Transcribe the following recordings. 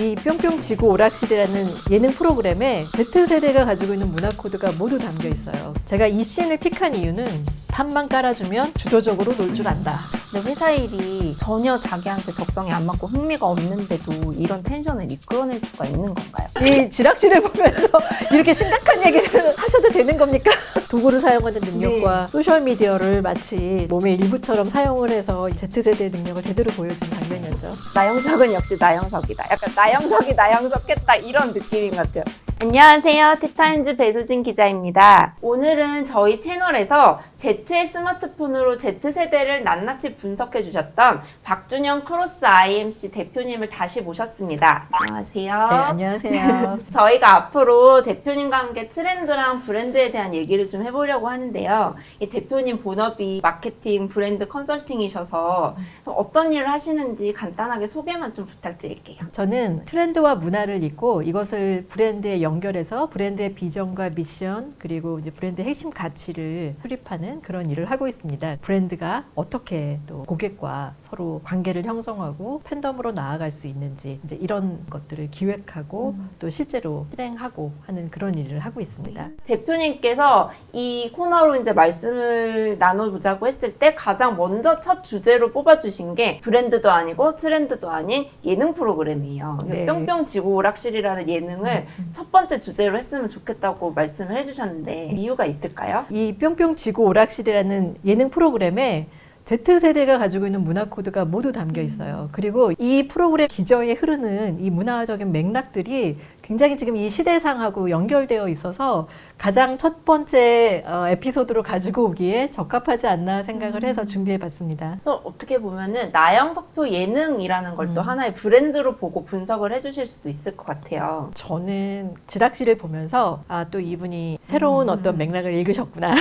이 뿅뿅 지구 오락실이라는 예능 프로그램에 Z세대가 가지고 있는 문화 코드가 모두 담겨 있어요. 제가 이 씬을 픽한 이유는 판만 깔아주면 주도적으로 놀 줄 안다. 근데 회사 일이 전혀 자기한테 적성이 안 맞고 흥미가 없는데도 이런 텐션을 이끌어낼 수가 있는 건가요? 이 지락실을 보면서 이렇게 심각한 얘기를 하셔도 되는 겁니까? 도구를 사용하는 능력과 소셜미디어를 마치 몸의 일부처럼 사용을 해서 Z세대의 능력을 제대로 보여준 장면이었죠. 나영석은 역시 나영석이다. 약간 나영석이 나영석했다 이런 느낌인 것 같아요. 안녕하세요. 티타임즈 배수진 기자입니다. 오늘은 저희 채널에서 Z의 스마트폰으로 Z세대를 낱낱이 분석해 주셨던 박준영 크로스 IMC 대표님을 다시 모셨습니다. 안녕하세요. 네, 안녕하세요. 저희가 앞으로 대표님과 함께 트렌드랑 브랜드에 대한 얘기를 좀 해보려고 하는데요. 이 대표님 본업이 마케팅, 브랜드 컨설팅이셔서 어떤 일을 하시는지 간단하게 소개만 좀 부탁드릴게요. 저는 트렌드와 문화를 잇고 이것을 브랜드에 연결해서 브랜드의 비전과 미션 그리고 이제 브랜드의 핵심 가치를 수립하는 그런 일을 하고 있습니다. 브랜드가 어떻게 또 고객과 서로 관계를 형성하고 팬덤으로 나아갈 수 있는지 이제 이런 것들을 기획하고 또 실제로 실행하고 하는 그런 일을 하고 있습니다. 대표님께서 이 코너로 이제 말씀을 나눠보자고 했을 때 가장 먼저 첫 주제로 뽑아주신 게 브랜드도 아니고 트렌드도 아닌 예능 프로그램이에요. 네. 뿅뿅 지구 오락실이라는 예능을 첫 번째 주제로 했으면 좋겠다고 말씀을 해주셨는데 이유가 있을까요? 이 뿅뿅 지구 오락실이라는 예능 프로그램에 Z세대가 가지고 있는 문화 코드가 모두 담겨 있어요. 그리고 이 프로그램 기저에 흐르는 이 문화적인 맥락들이 굉장히 지금 이 시대상하고 연결되어 있어서 가장 첫 번째 에피소드로 가지고 오기에 적합하지 않나 생각을 해서 준비해 봤습니다. 그래서 어떻게 보면은 나영석표 예능이라는 걸 또 하나의 브랜드로 보고 분석을 해주실 수도 있을 것 같아요. 저는 지락실을 보면서 또 이분이 새로운 어떤 맥락을 읽으셨구나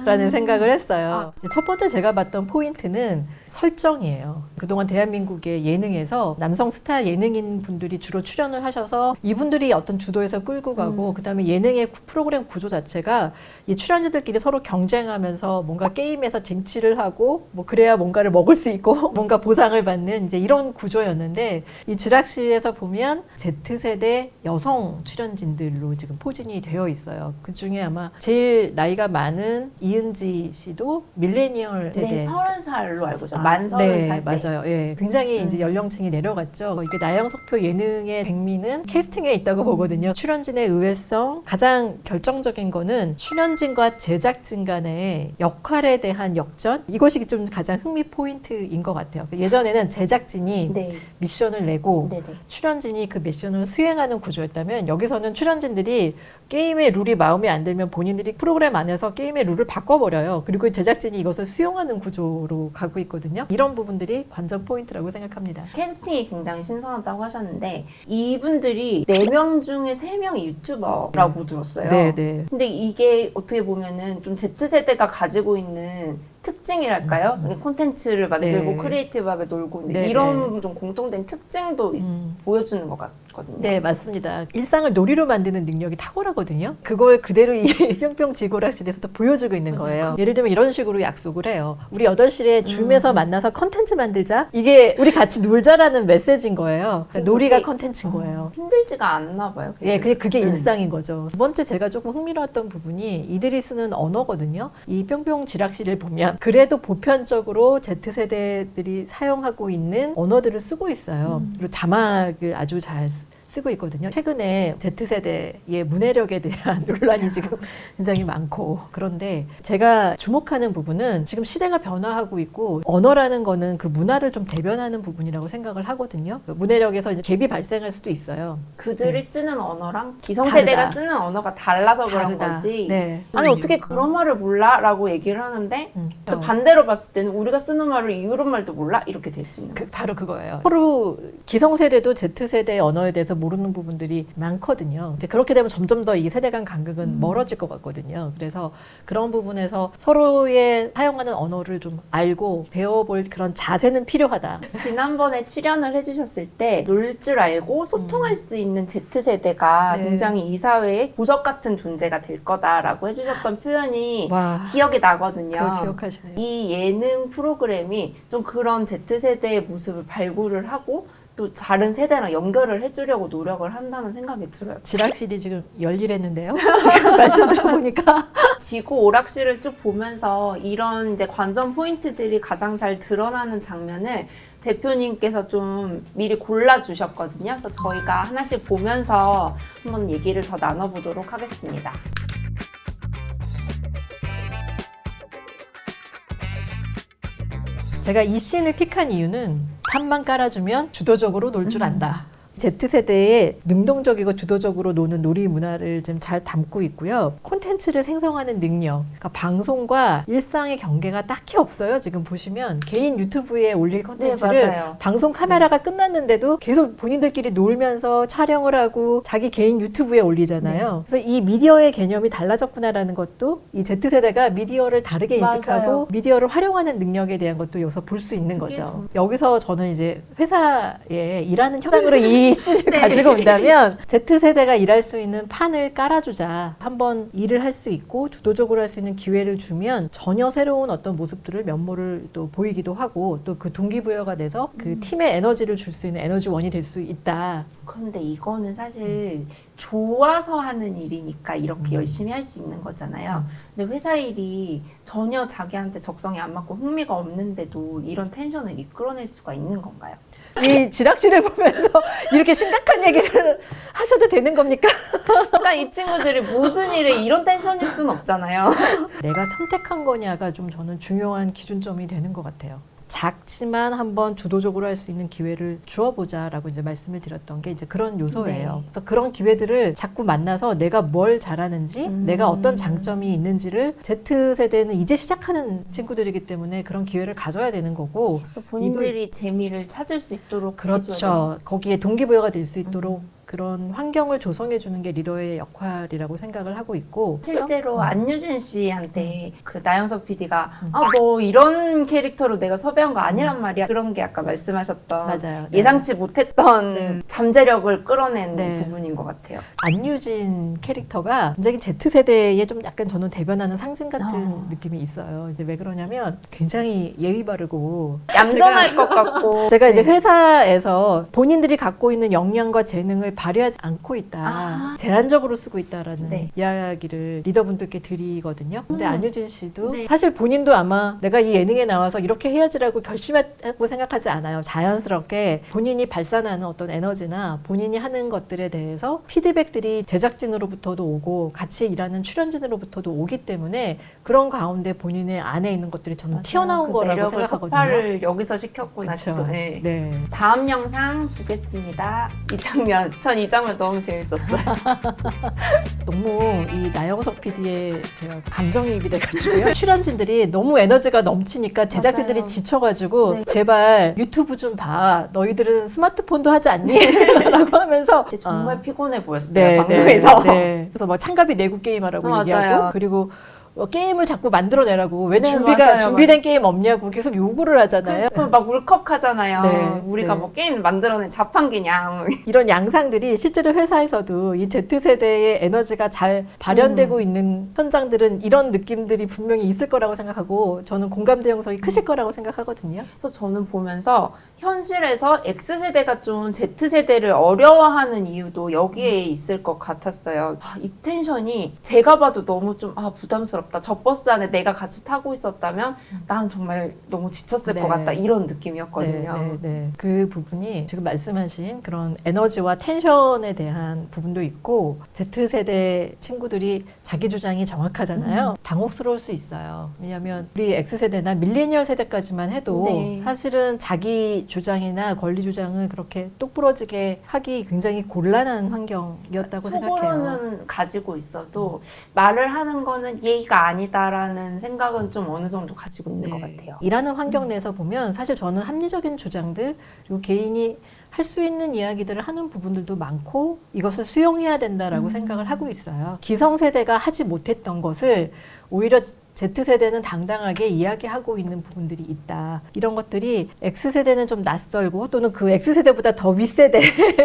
라는 생각을 했어요. 첫 번째 제가 봤던 포인트는 설정이에요. 그동안 대한민국의 예능에서 남성 스타 예능인 분들이 주로 출연을 하셔서 이분들이 어떤 주도에서 끌고 가고 그다음에 예능의 프로그램 구조 자체가 이 출연자들끼리 서로 경쟁하면서 뭔가 게임에서 쟁취를 하고 뭐 그래야 뭔가를 먹을 수 있고 뭔가 보상을 받는 이제 이런 구조였는데 이 지락실에서 보면 Z세대 여성 출연진들로 지금 포진이 되어 있어요. 그 중에 아마 제일 나이가 많은 이은지 씨도 밀레니얼 세대. 네, 30살로 알고 있어요. 만 30살 네, 맞아요. 예, 굉장히 이제 연령층이 내려갔죠. 이게 나영석표 예능의 백미는 캐스팅에 있다고 보거든요. 출연진의 의외성, 가장 결정적인 거는 출연진과 제작진 간의 역할에 대한 역전, 이것이 좀 가장 흥미 포인트인 것 같아요. 예전에는 제작진이 네. 미션을 내고 네네. 출연진이 그 미션을 수행하는 구조였다면 여기서는 출연진들이 게임의 룰이 마음에 안 들면 본인들이 프로그램 안에서 게임의 룰을 바꿔버려요. 그리고 제작진이 이것을 수용하는 구조로 가고 있거든요. 이런 부분들이 관전 포인트라고 생각합니다. 캐스팅이 굉장히 신선하다고 하셨는데 이분들이 4명 중에 3명이 유튜버라고 들었어요. 네. 근데 이게 어떻게 보면은 좀 Z세대가 가지고 있는 특징이랄까요? 콘텐츠를 만들고 네. 크리에이티브하게 놀고 네, 이런 좀 공통된 특징도 보여주는 것 같거든요. 네, 맞습니다. 일상을 놀이로 만드는 능력이 탁월하거든요. 그걸 그대로 이 뿅뿅 지구락실에서도 보여주고 있는 거예요. 예를 들면 이런 식으로 약속을 해요. 우리 8시에 줌에서 만나서 컨텐츠 만들자. 이게 우리 같이 놀자라는 메시지인 거예요. 그러니까 놀이가 컨텐츠인 거예요. 힘들지가 않나 봐요. 예, 그게 일상인 거죠. 두 번째 제가 조금 흥미로웠던 부분이 이들이 쓰는 언어거든요. 이 뿅뿅 지락실을 보면 그래도 보편적으로 Z세대들이 사용하고 있는 언어들을 쓰고 있어요. 그리고 자막을 아주 잘 쓰고 있거든요. 최근에 Z세대의 문해력에 대한 논란이 지금 굉장히 많고 그런데 제가 주목하는 부분은 지금 시대가 변화하고 있고 언어라는 거는 그 문화를 좀 대변하는 부분이라고 생각을 하거든요. 그 문해력에서 이제 갭이 발생할 수도 있어요. 그들이 쓰는 언어랑 기성세대가 다르다. 쓰는 언어가 달라서 그런 다르다. 거지. 네. 아니 어떻게 그런 말을 몰라? 라고 얘기를 하는데 또 반대로 봤을 때는 우리가 쓰는 말을 이런 말도 몰라? 이렇게 될 수 있는 거죠. 바로 그거예요. 서로 기성세대도 Z세대의 언어에 대해서 모르는 부분들이 많거든요. 이제 그렇게 되면 점점 더 이 세대 간 간극은 멀어질 것 같거든요. 그래서 그런 부분에서 서로의 사용하는 언어를 좀 알고 배워볼 그런 자세는 필요하다. 지난번에 출연을 해주셨을 때 놀 줄 알고 소통할 수 있는 Z세대가 네. 굉장히 이 사회의 보석 같은 존재가 될 거다라고 해주셨던 표현이 와, 기억이 나거든요. 그걸 기억하시네요. 이 예능 프로그램이 좀 그런 Z세대의 모습을 발굴을 하고 또 다른 세대랑 연결을 해주려고 노력을 한다는 생각이 들어요. 지락실이 지금 열일했는데요. 지금 말씀 들어보니까. 지구 오락실을 쭉 보면서 이런 이제 관전 포인트들이 가장 잘 드러나는 장면을 대표님께서 좀 미리 골라주셨거든요. 그래서 저희가 하나씩 보면서 한번 얘기를 더 나눠보도록 하겠습니다. 제가 이 씬을 픽한 이유는 판만 깔아주면 주도적으로 놀 줄 안다. Z세대의 능동적이고 주도적으로 노는 놀이 문화를 좀 잘 담고 있고요. 콘텐츠를 생성하는 능력, 그러니까 방송과 일상의 경계가 딱히 없어요. 지금 보시면 개인 유튜브에 올릴 콘텐츠를 맞아요. 방송 카메라가 끝났는데도 계속 본인들끼리 놀면서 촬영을 하고 자기 개인 유튜브에 올리잖아요. 그래서 이 미디어의 개념이 달라졌구나라는 것도 이 Z세대가 미디어를 다르게 인식하고 맞아요. 미디어를 활용하는 능력에 대한 것도 여기서 볼 수 있는 거죠. 여기서 저는 이제 회사에 일하는 현장으로 이 씬을 가지고 온다면 Z세대가 일할 수 있는 판을 깔아주자. 한번 일을 할 수 있고 주도적으로 할 수 있는 기회를 주면 전혀 새로운 어떤 모습들을 면모를 또 보이기도 하고 또 그 동기부여가 돼서 그 팀의 에너지를 줄 수 있는 에너지원이 될 수 있다. 그런데 이거는 사실 좋아서 하는 일이니까 이렇게 열심히 할 수 있는 거잖아요. 근데 회사 일이 전혀 자기한테 적성이 안 맞고 흥미가 없는데도 이런 텐션을 이끌어낼 수가 있는 건가요? 이 지락실을 보면서 이렇게 심각한 얘기를 하셔도 되는 겁니까? 그러니까 이 친구들이 모든 일에 이런 텐션일 수는 없잖아요. 내가 선택한 거냐가 좀 저는 중요한 기준점이 되는 것 같아요. 작지만 한번 주도적으로 할 수 있는 기회를 주어보자라고 이제 말씀을 드렸던 게 이제 그런 요소예요. 네. 그래서 그런 기회들을 자꾸 만나서 내가 뭘 잘하는지, 내가 어떤 장점이 있는지를 Z세대는 이제 시작하는 친구들이기 때문에 그런 기회를 가져야 되는 거고 본인들이 재미를 찾을 수 있도록 해줘야 돼요. 그렇죠. 거기에 동기부여가 될 수 있도록 그런 환경을 조성해 주는 게 리더의 역할이라고 생각을 하고 있고 실제로 안유진 씨한테 그 나영석 PD가 너 이런 캐릭터로 내가 섭외한 거 아니란 말이야. 그런 게 아까 말씀하셨던 맞아요. 네. 예상치 못했던 네. 잠재력을 끌어낸 네. 부분인 것 같아요. 안유진 캐릭터가 굉장히 Z세대에 좀 약간 저는 대변하는 상징 같은 느낌이 있어요. 이제 왜 그러냐면 굉장히 예의 바르고 얌전할 것 같고 제가 이제 회사에서 본인들이 갖고 있는 역량과 재능을 발휘하지 않고 있다. 제한적으로 쓰고 있다라는 네. 이야기를 리더분들께 드리거든요. 근데 안유진 씨도 네. 사실 본인도 아마 내가 이 예능에 나와서 이렇게 해야지라고 결심했고 생각하지 않아요. 자연스럽게 본인이 발산하는 어떤 에너지나 본인이 하는 것들에 대해서 피드백들이 제작진으로부터도 오고 같이 일하는 출연진으로부터도 오기 때문에 그런 가운데 본인의 안에 있는 것들이 저는 튀어나온 그 거라고 매력을 생각하거든요. 폭발을 여기서 시켰구나 그쵸. 싶어요. 네. 네. 다음 영상 보겠습니다. 이 장면, 전 이 장면 너무 재밌었어요. 너무 이 나영석 PD의 제가 감정이입이 돼가지고요. 출연진들이 너무 에너지가 넘치니까 제작진들이 맞아요. 지쳐가지고 네. 제발 유튜브 좀 봐. 너희들은 스마트폰도 하지 않니? 라고 하면서 정말 피곤해 보였어요. 방송에서. 네. 그래서 막 창갑이 내구 게임하라고 맞아요. 얘기하고 그리고 게임을 자꾸 만들어내라고 왜 네, 준비된 게임 없냐고 계속 요구를 하잖아요. 막 울컥하잖아요. 네, 우리가 네. 뭐 게임 만들어낸 자판기냐. 이런 양상들이 실제로 회사에서도 이 Z세대의 에너지가 잘 발현되고 있는 현장들은 이런 느낌들이 분명히 있을 거라고 생각하고 저는 공감대 형성이 크실 거라고 생각하거든요. 그래서 저는 보면서 현실에서 X세대가 좀 Z세대를 어려워하는 이유도 여기에 있을 것 같았어요. 이 텐션이 제가 봐도 너무 좀 부담스럽다. 저 버스 안에 내가 같이 타고 있었다면 난 정말 너무 지쳤을 네. 것 같다. 이런 느낌이었거든요. 네. 그 부분이 지금 말씀하신 그런 에너지와 텐션에 대한 부분도 있고 Z세대 친구들이 자기 주장이 정확하잖아요. 당혹스러울 수 있어요. 왜냐하면 우리 X세대나 밀레니얼 세대까지만 해도 네. 사실은 자기 주장이나 권리 주장을 그렇게 똑부러지게 하기 굉장히 곤란한 환경이었다고 생각해요. 속으로는 가지고 있어도 말을 하는 거는 예의가 아니다라는 생각은 좀 어느 정도 가지고 있는 것 같아요. 일하는 환경 내에서 보면 사실 저는 합리적인 주장들 그리고 개인이 할 수 있는 이야기들을 하는 부분들도 많고 이것을 수용해야 된다라고 생각을 하고 있어요. 기성세대가 하지 못했던 것을 오히려 Z세대는 당당하게 이야기하고 있는 부분들이 있다. 이런 것들이 X세대는 좀 낯설고 또는 그 X세대보다 더 윗세대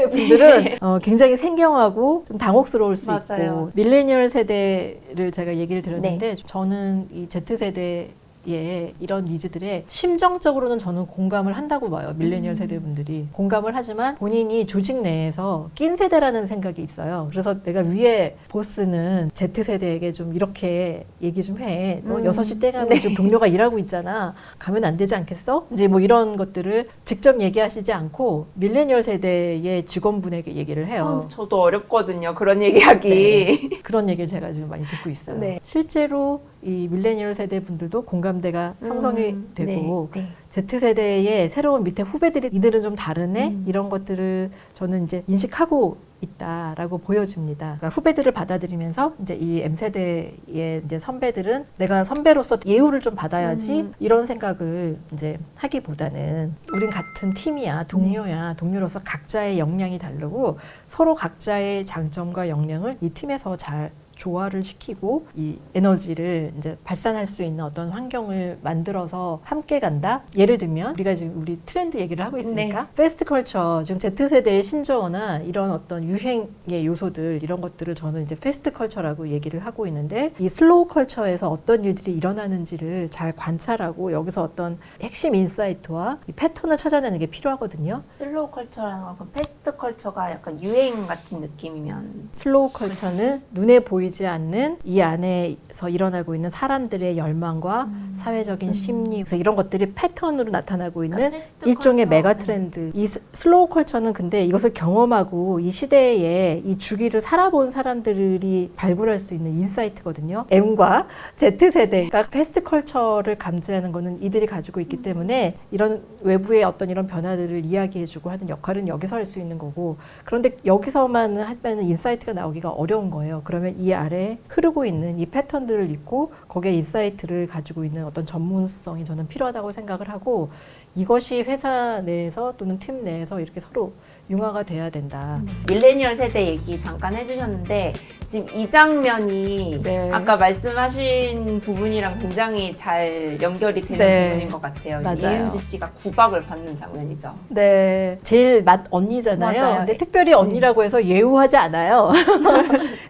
분들은 굉장히 생경하고 좀 당혹스러울 수 맞아요. 있고 밀레니얼 세대를 제가 얘기를 들었는데 저는 이 Z세대 세대의 이런 니즈들에 심정적으로는 저는 공감을 한다고 봐요. 밀레니얼 세대분들이. 공감을 하지만 본인이 조직 내에서 낀 세대라는 생각이 있어요. 그래서 내가 위에 보스는 Z세대에게 좀 이렇게 얘기 좀 해. 너 6시 땡 하면 좀 동료가 일하고 있잖아. 가면 안 되지 않겠어? 이제 뭐 이런 것들을 직접 얘기하시지 않고 밀레니얼 세대의 직원분에게 얘기를 해요. 저도 어렵거든요. 그런 얘기하기. 네. 그런 얘기를 제가 지금 많이 듣고 있어요. 네. 실제로 이 밀레니얼 세대 분들도 공감대가 형성이 되고 네. Z세대의 새로운 밑에 후배들이 이들은 좀 다르네? 이런 것들을 저는 이제 인식하고 있다라고 보여집니다. 그러니까 후배들을 받아들이면서 이제 이 M세대의 이제 선배들은 내가 선배로서 예우를 좀 받아야지 이런 생각을 이제 하기보다는 우린 같은 팀이야, 동료야, 동료로서 각자의 역량이 다르고 서로 각자의 장점과 역량을 이 팀에서 잘 조화를 시키고 이 에너지를 이제 발산할 수 있는 어떤 환경을 만들어서 함께 간다. 예를 들면 우리가 지금 우리 트렌드 얘기를 하고 있으니까 패스트 컬처, 지금 Z세대의 신조어나 이런 어떤 유행의 요소들 이런 것들을 저는 이제 패스트 컬처라고 얘기를 하고 있는데 이 슬로우 컬처에서 어떤 일들이 일어나는지를 잘 관찰하고 여기서 어떤 핵심 인사이트와 이 패턴을 찾아내는 게 필요하거든요. 슬로우 컬처라는 건 그럼 패스트 컬처가 약간 유행 같은 느낌이면 슬로우 컬처는 눈에 보이지 않는 이 안에서 일어나고 있는 사람들의 열망과 사회적인 심리, 그래서 이런 것들이 패턴으로 나타나고 있는 그러니까 패스트 일종의 컬처. 메가 트렌드. 이 슬로우 컬처는 근데 이것을 경험하고 이 시대에 이 주기를 살아본 사람들이 발굴할 수 있는 인사이트거든요. M과 Z세대가 패스트 컬처를 감지하는 거는 이들이 가지고 있기 때문에 이런 외부의 어떤 이런 변화들을 이야기해주고 하는 역할은 여기서 할 수 있는 거고, 그런데 여기서만 하면 인사이트가 나오기가 어려운 거예요. 그러면 이 아래에 흐르고 있는 이 패턴들을 읽고 거기에 인사이트를 가지고 있는 어떤 전문성이 저는 필요하다고 생각을 하고, 이것이 회사 내에서 또는 팀 내에서 이렇게 서로 융화가 돼야 된다. 밀레니얼 세대 얘기 잠깐 해주셨는데 지금 이 장면이 네. 아까 말씀하신 부분이랑 굉장히 잘 연결이 되는 네. 부분인 것 같아요. 맞아요. 이은지 씨가 구박을 받는 장면이죠. 네, 제일 맏 언니잖아요. 맞아요. 근데 특별히 언니라고 해서 예우하지 않아요.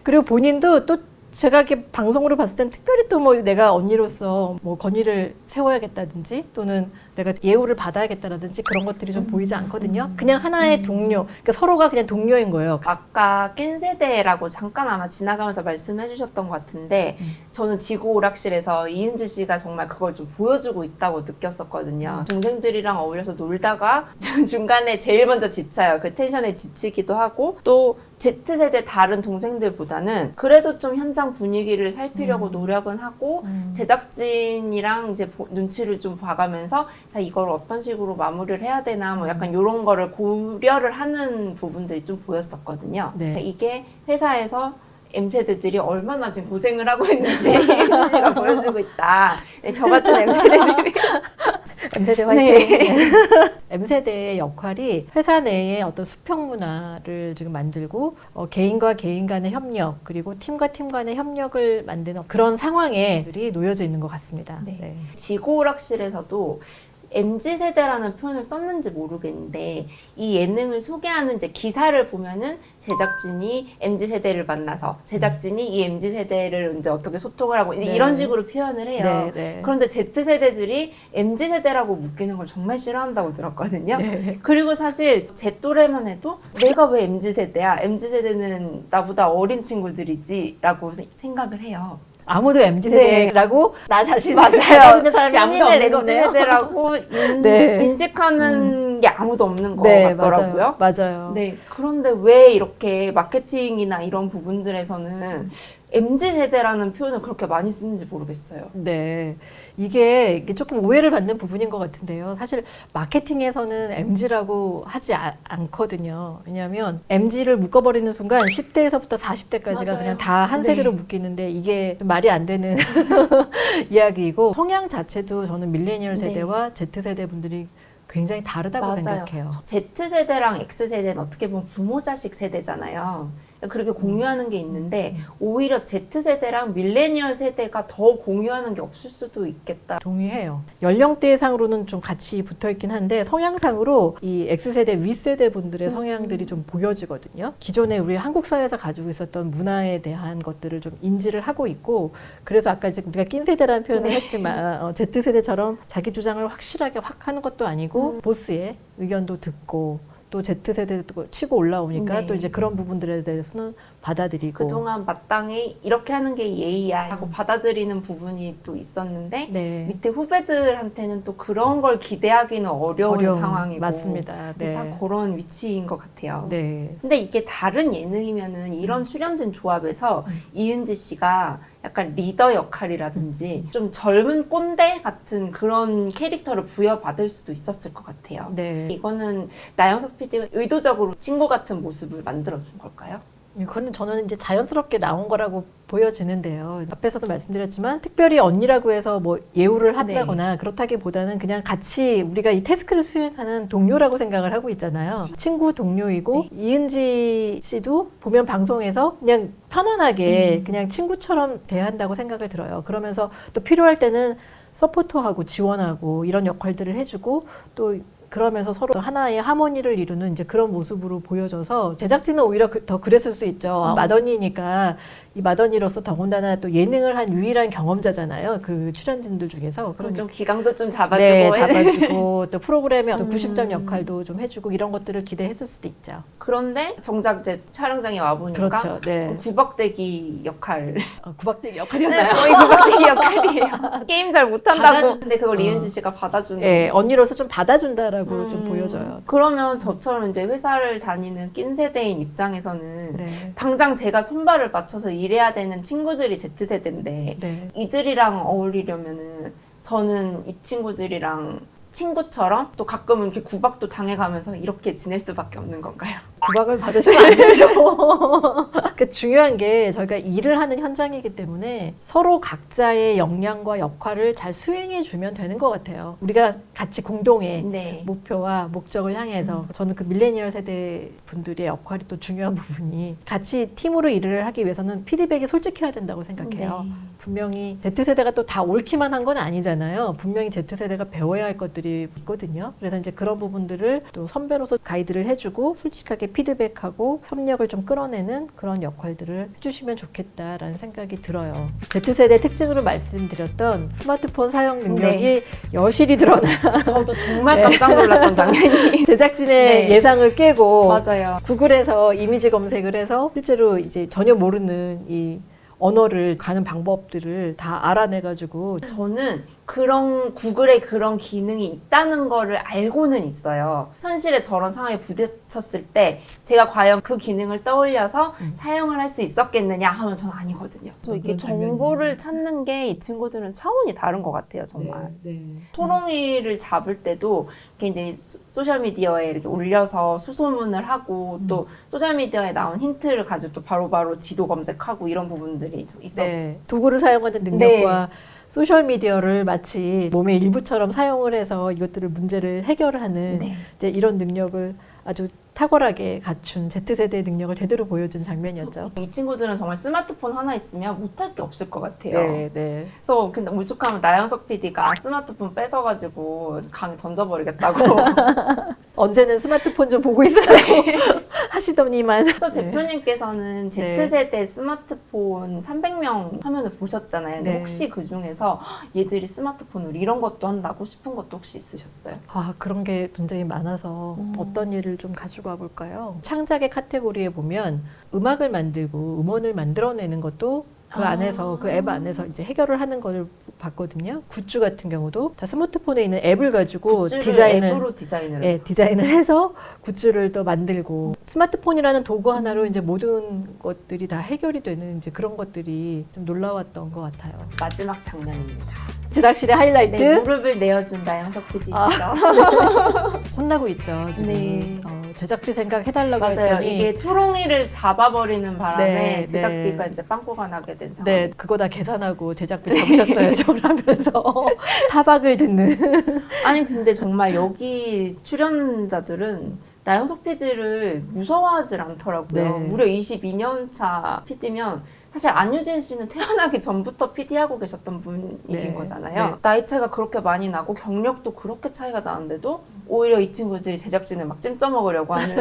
그리고 본인도 또 제가 이렇게 방송으로 봤을 땐 특별히 또 뭐 내가 언니로서 뭐 건의를 세워야겠다든지 또는 내가 예우를 받아야겠다라든지 그런 것들이 좀 보이지 않거든요. 그냥 하나의 동료, 그러니까 서로가 그냥 동료인 거예요. 아까 낀 세대라고 잠깐 아마 지나가면서 말씀해 주셨던 것 같은데 저는 지구 오락실에서 이은지 씨가 정말 그걸 좀 보여주고 있다고 느꼈었거든요. 동생들이랑 어울려서 놀다가 중간에 제일 먼저 지쳐요. 그 텐션에 지치기도 하고 또 Z세대 다른 동생들보다는 그래도 좀 현장 분위기를 살피려고 노력은 하고 제작진이랑 이제 눈치를 좀 봐가면서 자, 이걸 어떤 식으로 마무리를 해야 되나 뭐 약간 이런 거를 고려를 하는 부분들이 좀 보였었거든요. 네. 그러니까 이게 회사에서 M세대들이 얼마나 지금 고생을 하고 있는지 이은지가 보여주고 있다. 네, 저 같은 M세대들이 M세대 화이팅! 네. M세대의 역할이 회사 내에 어떤 수평 문화를 지금 만들고 개인과 개인 간의 협력 그리고 팀과 팀 간의 협력을 만드는 그런 상황에 놓여져 있는 것 같습니다. 네. 네. 지구 오락실에서도 MZ세대라는 표현을 썼는지 모르겠는데 이 예능을 소개하는 이제 기사를 보면은 제작진이 MZ세대를 만나서 제작진이 이 MZ세대를 이제 어떻게 소통을 하고 이제 네. 이런 식으로 표현을 해요. 네, 네. 그런데 Z세대들이 MZ세대라고 묶이는 걸 정말 싫어한다고 들었거든요. 네. 그리고 사실 제 또래만 해도 내가 왜 MZ세대야? MZ세대는 나보다 어린 친구들이지 라고 생각을 해요. 아무도 MZ세대라고 나 자신을 맞아요. 알아듣는 사람이 아무도 본인을 없는 거네요. MZ세대라고 네. 인식하는 게 아무도 없는 것 네, 같더라고요. 맞아요. 네. 그런데 왜 이렇게 마케팅이나 이런 부분들에서는 MZ세대라는 표현을 그렇게 많이 쓰는지 모르겠어요. 네. 이게 조금 오해를 받는 부분인 것 같은데요. 사실 마케팅에서는 MZ라고 하지 않거든요. 왜냐하면 MZ를 묶어버리는 순간 10대에서부터 40대까지가 맞아요. 그냥 다 한 네. 세대로 묶이는데 이게 좀 말이 안 되는 이야기이고 성향 자체도 저는 밀레니얼 세대와 Z세대 분들이 굉장히 다르다고 맞아요. 생각해요. Z세대랑 X세대는 어떻게 보면 부모 자식 세대잖아요. 그렇게 공유하는 게 있는데 오히려 Z세대랑 밀레니얼 세대가 더 공유하는 게 없을 수도 있겠다. 동의해요. 연령대상으로는 좀 같이 붙어 있긴 한데 성향상으로 이 X세대, V세대 분들의 성향들이 좀 보여지거든요. 기존에 우리 한국 사회에서 가지고 있었던 문화에 대한 것들을 좀 인지를 하고 있고 그래서 아까 이제 우리가 낀 세대라는 표현을 했지만 Z세대처럼 자기 주장을 확실하게 확 하는 것도 아니고 보스의 의견도 듣고 또 Z세대도 치고 올라오니까 네. 또 이제 그런 부분들에 대해서는 받아들이고 그동안 마땅히 이렇게 하는 게 예의야 하고 받아들이는 부분이 또 있었는데 네. 밑에 후배들한테는 또 그런 걸 기대하기는 어려운 상황이고 맞습니다. 네. 딱 그런 위치인 것 같아요. 네. 근데 이게 다른 예능이면은 이런 출연진 조합에서 이은지 씨가 약간 리더 역할이라든지 좀 젊은 꼰대 같은 그런 캐릭터를 부여받을 수도 있었을 것 같아요. 네. 이거는 나영석 PD가 의도적으로 친구 같은 모습을 만들어준 걸까요? 이거는 저는 이제 자연스럽게 나온 거라고 보여지는데요. 앞에서도 말씀드렸지만 특별히 언니라고 해서 뭐 예우를 한다거나 그렇다기보다는 그냥 같이 우리가 이 태스크를 수행하는 동료라고 생각을 하고 있잖아요. 친구 동료이고 이은지 씨도 보면 방송에서 그냥 편안하게 그냥 친구처럼 대한다고 생각을 들어요. 그러면서 또 필요할 때는 서포터하고 지원하고 이런 역할들을 해주고 또 그러면서 서로 하나의 하모니를 이루는 이제 그런 모습으로 보여져서 제작진은 오히려 더 그랬을 수 있죠. 맏언니니까 이 맏언니로서 더군다나 또 예능을 한 유일한 경험자잖아요. 그 출연진들 중에서. 그럼 좀 기강도 좀 잡아주고. 네, 잡아주고 또 프로그램의 어떤 90점 역할도 좀 해주고 이런 것들을 기대했을 수도 있죠. 그런데 정작 이제 촬영장에 와보니까 그렇죠. 네. 구박대기 역할. 구박대기 네, 역할이었나요? 거의 구박대기 역할이에요. 게임 잘 못한다고. 근데 그걸 어. 이은지 씨가 받아주는. 네, 언니로서 좀 받아준다라고 좀 보여져요. 그러면 저처럼 이제 회사를 다니는 낀 세대인 입장에서는 네. 당장 제가 손발을 맞춰서 일해야 되는 친구들이 Z세대인데 네. 이들이랑 어울리려면은 저는 이 친구들이랑 친구처럼 또 가끔은 이렇게 구박도 당해가면서 이렇게 지낼 수밖에 없는 건가요? 구박을 받으시면 안 되죠. 그 중요한 게 저희가 일을 하는 현장이기 때문에 서로 각자의 역량과 역할을 잘 수행해 주면 되는 것 같아요. 우리가 같이 공동의 네. 목표와 목적을 향해서 저는 그 밀레니얼 세대 분들의 역할이 또 중요한 부분이 같이 팀으로 일을 하기 위해서는 피드백이 솔직해야 된다고 생각해요. 네. 분명히 Z세대가 또 다 옳기만 한 건 아니잖아요. 분명히 Z세대가 배워야 할 것들이 있거든요. 그래서 이제 그런 부분들을 또 선배로서 가이드를 해주고 솔직하게 피드백하고 협력을 좀 끌어내는 그런 역할들을 해주시면 좋겠다라는 생각이 들어요. Z세대 특징으로 말씀드렸던 스마트폰 사용 능력이 네. 여실히 드러나요. 저도 정말 깜짝 놀랐던 장면이. 제작진의 네. 예상을 깨고 맞아요. 구글에서 이미지 검색을 해서 실제로 이제 전혀 모르는 이 언어를 가는 방법들을 다 알아내가지고 저는 그런 구글에 그런 기능이 있다는 거를 알고는 있어요. 현실에 저런 상황에 부딪혔을 때 제가 과연 그 기능을 떠올려서 사용을 할 수 있었겠느냐 하면 저는 아니거든요. 그래서 이게 정보를 찾는 게 이 친구들은 차원이 다른 것 같아요, 정말. 토롱이를 잡을 때도 이렇게 이제 소셜미디어에 이렇게 올려서 수소문을 하고 또 소셜미디어에 나온 힌트를 가지고 또 바로바로 지도 검색하고 이런 부분들이 있어요. 네, 도구를 사용하는 능력과 소셜미디어를 마치 몸의 일부처럼 사용을 해서 이것들을 문제를 해결하는 네. 이제 이런 능력을 아주 탁월하게 갖춘 Z세대의 능력을 제대로 보여준 장면이었죠. 이 친구들은 정말 스마트폰 하나 있으면 못할 게 없을 것 같아요. 네. 그래서 근데 오죽하면 나영석 PD가 스마트폰 뺏어가지고 강에 던져버리겠다고. 언제는 스마트폰 좀 보고 있어요. 하시더니만. 또 대표님께서는 Z세대 스마트폰 300명 화면을 보셨잖아요. 근데 네. 혹시 그 중에서 얘들이 스마트폰으로 이런 것도 한다고 싶은 것도 혹시 있으셨어요? 아, 그런 게 굉장히 많아서 어떤 예를 좀 가지고 와볼까요? 창작의 카테고리에 보면 음악을 만들고 음원을 만들어내는 것도 그 안에서 그 앱 안에서 이제 해결을 하는 걸 봤거든요. 굿즈 같은 경우도 다 스마트폰에 있는 앱을 가지고 굿즈를 앱으로 디자인을 예, 디자인을 해서 굿즈를 또 만들고 스마트폰이라는 도구 하나로 이제 모든 것들이 다 해결이 되는 이제 그런 것들이 좀 놀라웠던 것 같아요. 마지막 장면입니다. 지락실의 하이라이트. 네, 무릎을 내어준 나영석 PD시죠. 혼나고 있죠. 지금 네. 제작비 생각해달라고 맞아요. 했더니 이게 토롱이를 잡아버리는 바람에 네, 제작비가 네. 이제 빵꾸가 나게 된 상황. 네, 그거 다 계산하고 제작비 잡으셨어야죠. 라면서 타박을 듣는. 아니 근데 정말 여기 출연자들은 나영석 PD를 무서워하질 않더라고요. 네. 무려 22년 차 PD면 사실 안유진 씨는 태어나기 전부터 PD하고 계셨던 분이신 네. 거잖아요. 네. 나이 차이가 그렇게 많이 나고 경력도 그렇게 차이가 나는데도 오히려 이 친구들이 제작진을 막 찜쪄 먹으려고 하는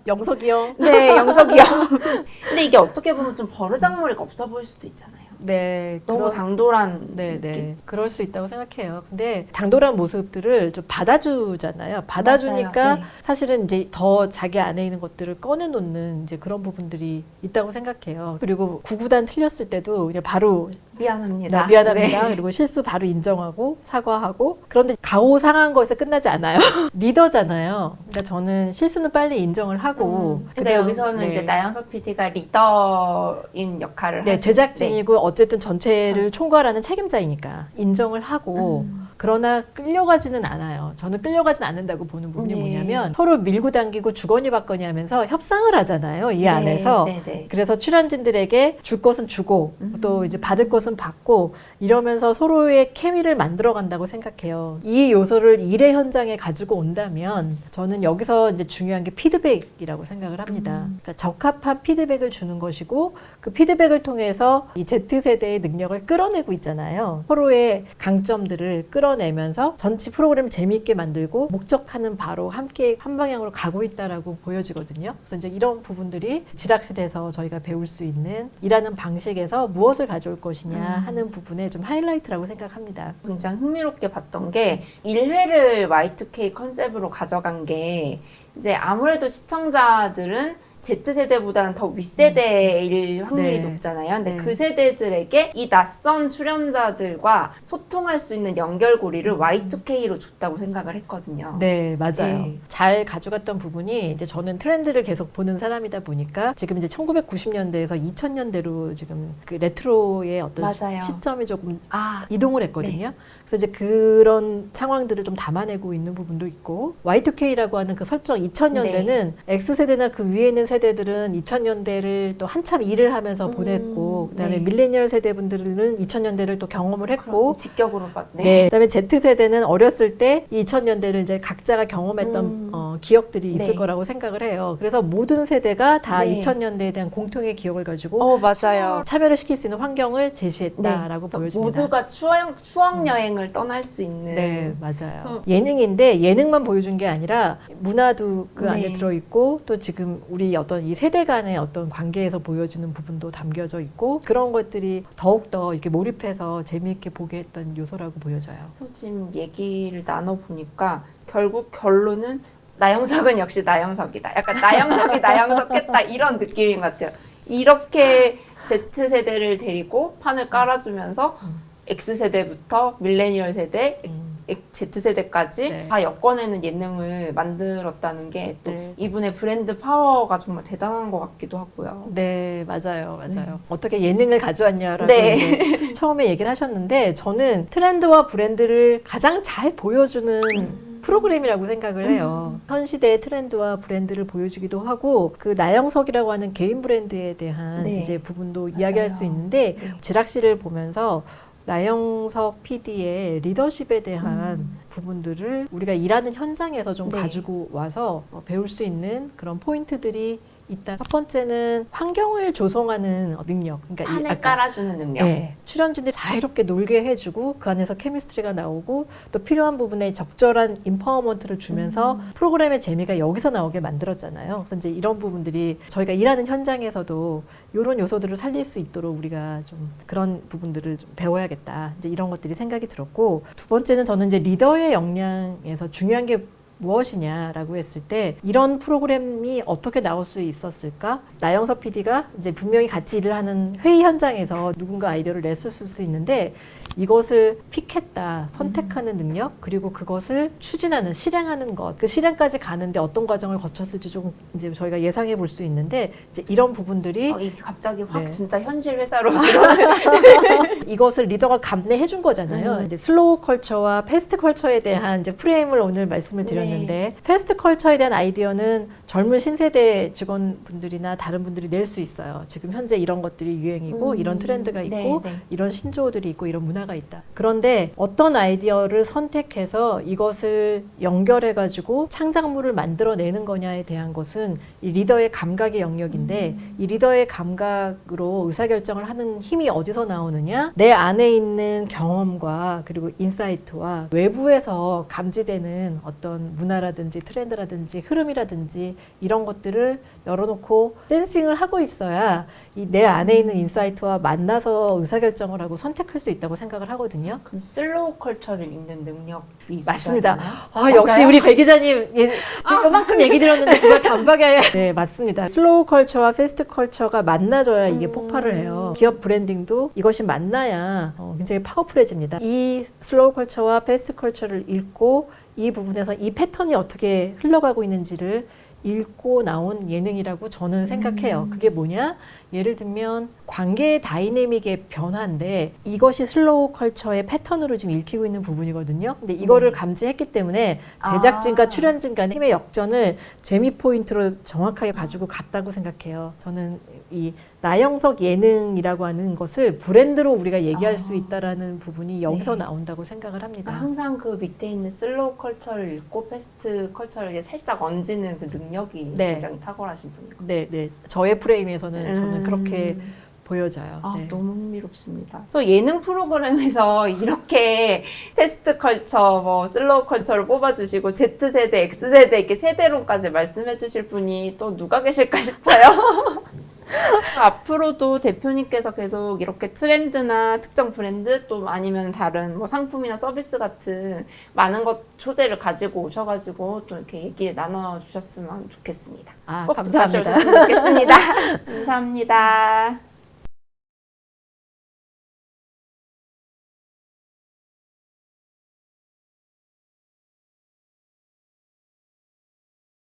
영석이 형. 네, 영석이 형. 근데 이게 어떻게 보면 좀 버르장머리가 없어 보일 수도 있잖아요. 네, 너무 당돌한 네, 느낌? 네. 그럴 수 있다고 생각해요. 근데 당돌한 모습들을 좀 받아주잖아요. 받아주니까 맞아요. 네. 사실은 이제 더 자기 안에 있는 것들을 꺼내놓는 이제 그런 부분들이 있다고 생각해요. 그리고 구구단 틀렸을 때도 그냥 바로 미안합니다. 미안합니다. 네. 그리고 실수 바로 인정하고 사과하고. 그런데 가오 상한 거에서 끝나지 않아요. 리더잖아요. 그러니까 저는 실수는 빨리 인정을 하고. 그러니까 그다음, 여기서는 네. 이제 나영석 PD가 리더인 역할을 네, 하죠. 제작진이고 어쨌든 전체를 총괄하는 책임자이니까 인정을 하고 그러나 끌려가지는 않아요. 저는 끌려가지는 않는다고 보는 부분이 네. 뭐냐면 서로 밀고 당기고 주거니 받거니 하면서 협상을 하잖아요. 이 안에서. 네. 그래서 출연진들에게 줄 것은 주고 또 이제 받을 것은 받고 이러면서 서로의 케미를 만들어 간다고 생각해요. 이 요소를 일의 현장에 가지고 온다면 저는 여기서 이제 중요한 게 피드백이라고 생각을 합니다. 그러니까 적합한 피드백을 주는 것이고 그 피드백을 통해서 이 Z세대의 능력을 끌어내고 있잖아요. 서로의 강점들을 끌어내면서 전체 프로그램을 재미있게 만들고 목적하는 바로 함께 한 방향으로 가고 있다라고 보여지거든요. 그래서 이제 이런 부분들이 지락실에서 저희가 배울 수 있는 일하는 방식에서 무엇을 가져올 것이냐 하는 부분에 좀 하이라이트라고 생각합니다. 굉장히 흥미롭게 봤던 게 1회를 Y2K 컨셉으로 가져간 게 이제 아무래도 시청자들은 Z세대보다는 더 윗세대일 확률이 네. 높잖아요. 근데 네. 그 세대들에게 이 낯선 출연자들과 소통할 수 있는 연결고리를 Y2K로 줬다고 생각을 했거든요. 네, 맞아요. 네. 잘 가져갔던 부분이 이제 저는 트렌드를 계속 보는 사람이다 보니까 지금 이제 1990년대에서 2000년대로 지금 그 레트로의 어떤 맞아요. 시점이 조금 아, 이동을 했거든요. 그래서 이제 그런 상황들을 좀 담아내고 있는 부분도 있고 Y2K라고 하는 그 설정 2000년대는 X세대나 그 위에 있는 세대들은 2000년대를 또 한참 일을 하면서 보냈고 그다음에 네. 밀레니얼 세대분들은 2000년대를 또 경험을 했고 그럼 직격으로 봤네. 네. 그다음에 Z세대는 어렸을 때 2000년대를 이제 각자가 경험했던 기억들이 있을 네. 거라고 생각을 해요. 그래서 모든 세대가 다 네. 2000년대에 대한 공통의 기억을 가지고 맞아요. 참여를 시킬 수 있는 환경을 제시했다라고 보여집니다. 모두가 추억 여행을 떠날 수 있는. 네, 맞아요. 저- 예능인데 예능만 보여준 게 아니라 문화도 그 네. 안에 들어있고 또 지금 우리 어떤 이 세대 간의 어떤 관계에서 보여지는 부분도 담겨져 있고 그런 것들이 더욱더 이렇게 몰입해서 재미있게 보게 했던 요소라고 보여져요. 지금 얘기를 나눠보니까 결국 결론은 나영석은 역시 나영석이다. 약간 나영석이 나영석했다 이런 느낌인 것 같아요. 이렇게 Z세대를 데리고 판을 깔아주면서 X세대부터 밀레니얼 세대, Z세대까지 네. 다 엮어내는 예능을 만들었다는 게 또 네. 이분의 브랜드 파워가 정말 대단한 것 같기도 하고요. 네, 맞아요. 어떻게 예능을 가져왔냐라고 네. 이제 처음에 얘기를 하셨는데 저는 트렌드와 브랜드를 가장 잘 보여주는 프로그램이라고 생각을 해요. 현 시대의 트렌드와 브랜드를 보여주기도 하고 그 나영석이라고 하는 개인 브랜드에 대한 네. 이제 부분도 맞아요. 이야기할 수 있는데 네. 지락실을 보면서 나영석 PD의 리더십에 대한 부분들을 우리가 일하는 현장에서 좀 네. 가지고 와서 배울 수 있는 그런 포인트들이 있다. 첫 번째는 환경을 조성하는 능력. 그러니까 판을 아까 깔아주는 능력. 네. 출연진들이 자유롭게 놀게 해주고 그 안에서 케미스트리가 나오고 또 필요한 부분에 적절한 인파워먼트를 주면서 프로그램의 재미가 여기서 나오게 만들었잖아요. 그래서 이제 이런 부분들이 저희가 일하는 현장에서도 이런 요소들을 살릴 수 있도록 우리가 좀 그런 부분들을 좀 배워야겠다. 이제 이런 것들이 생각이 들었고 두 번째는 저는 이제 리더의 역량에서 중요한 게 무엇이냐라고 했을 때 이런 프로그램이 어떻게 나올 수 있었을까? 나영석 PD가 이제 분명히 같이 일을 하는 회의 현장에서 누군가 아이디어를 냈을 수 있는데 이것을 픽했다, 선택하는 능력, 그리고 그것을 추진하는, 실행하는 것, 그 실행까지 가는데 어떤 과정을 거쳤을지 좀 이제 저희가 예상해 볼 수 있는데 이제 이런 부분들이 이게 갑자기 확 네. 진짜 현실 회사로 들어오는 이것을 리더가 감내해 준 거잖아요. 이제 슬로우 컬처와 패스트 컬처에 대한 이제 프레임을 오늘 말씀을 드렸는데 아이디어였는데 패스트 컬처에 대한 아이디어는 젊은 신세대 직원분들이나 다른 분들이 낼 수 있어요. 지금 현재 이런 것들이 유행이고 이런 트렌드가 있고 이런 신조어들이 있고 이런 문화가 있다. 그런데 어떤 아이디어를 선택해서 이것을 연결해가지고 창작물을 만들어내는 거냐에 대한 것은 이 리더의 감각의 영역인데 이 리더의 감각으로 의사결정을 하는 힘이 어디서 나오느냐? 내 안에 있는 경험과 그리고 인사이트와 외부에서 감지되는 어떤 문화라든지 트렌드라든지 흐름이라든지 이런 것들을 열어놓고 댄싱을 하고 있어야 이 내 안에 있는 인사이트와 만나서 의사결정을 하고 선택할 수 있다고 생각을 하거든요. 그럼 슬로우 컬처를 읽는 능력이 있으셔야 맞습니다. 되나요? 아, 역시 우리 배 기자님 이만큼 얘기 드렸는데 그걸 단박에 네, 맞습니다. 슬로우 컬처와 패스트 컬처가 만나져야 이게 폭발을 해요. 기업 브랜딩도 이것이 만나야 굉장히 파워풀해집니다. 이 슬로우 컬처와 패스트 컬처를 읽고 이 부분에서 이 패턴이 어떻게 흘러가고 있는지를 읽고 나온 예능이라고 저는 생각해요. 그게 뭐냐? 예를 들면 관계의 다이내믹의 변화인데 이것이 슬로우 컬처의 패턴으로 지금 읽히고 있는 부분이거든요. 근데 이거를 감지했기 때문에 제작진과 출연진 간의 힘의 역전을 재미 포인트로 정확하게 가지고 갔다고 생각해요. 저는 이 나영석 예능이라고 하는 것을 브랜드로 우리가 얘기할 수 있다라는 부분이 여기서 나온다고 생각을 합니다. 항상 그 밑에 있는 슬로우 컬처를 읽고 패스트 컬처를 살짝 얹는 그 능력이 굉장히 탁월하신 분이고. 네. 저의 프레임에서는 저는 그렇게 보여져요. 네. 너무 흥미롭습니다. 또 예능 프로그램에서 이렇게 패스트 컬처, 뭐 슬로우 컬처를 뽑아주시고 Z세대, X세대 이렇게 세대론까지 말씀해 주실 분이 또 누가 계실까 싶어요. 앞으로도 대표님께서 계속 이렇게 트렌드나 특정 브랜드 또 아니면 다른 뭐 상품이나 서비스 같은 많은 것 소재를 가지고 오셔가지고 또 이렇게 얘기 나눠주셨으면 좋겠습니다. 꼭 감사합니다. 다시 오셨으면 좋겠습니다. 감사합니다.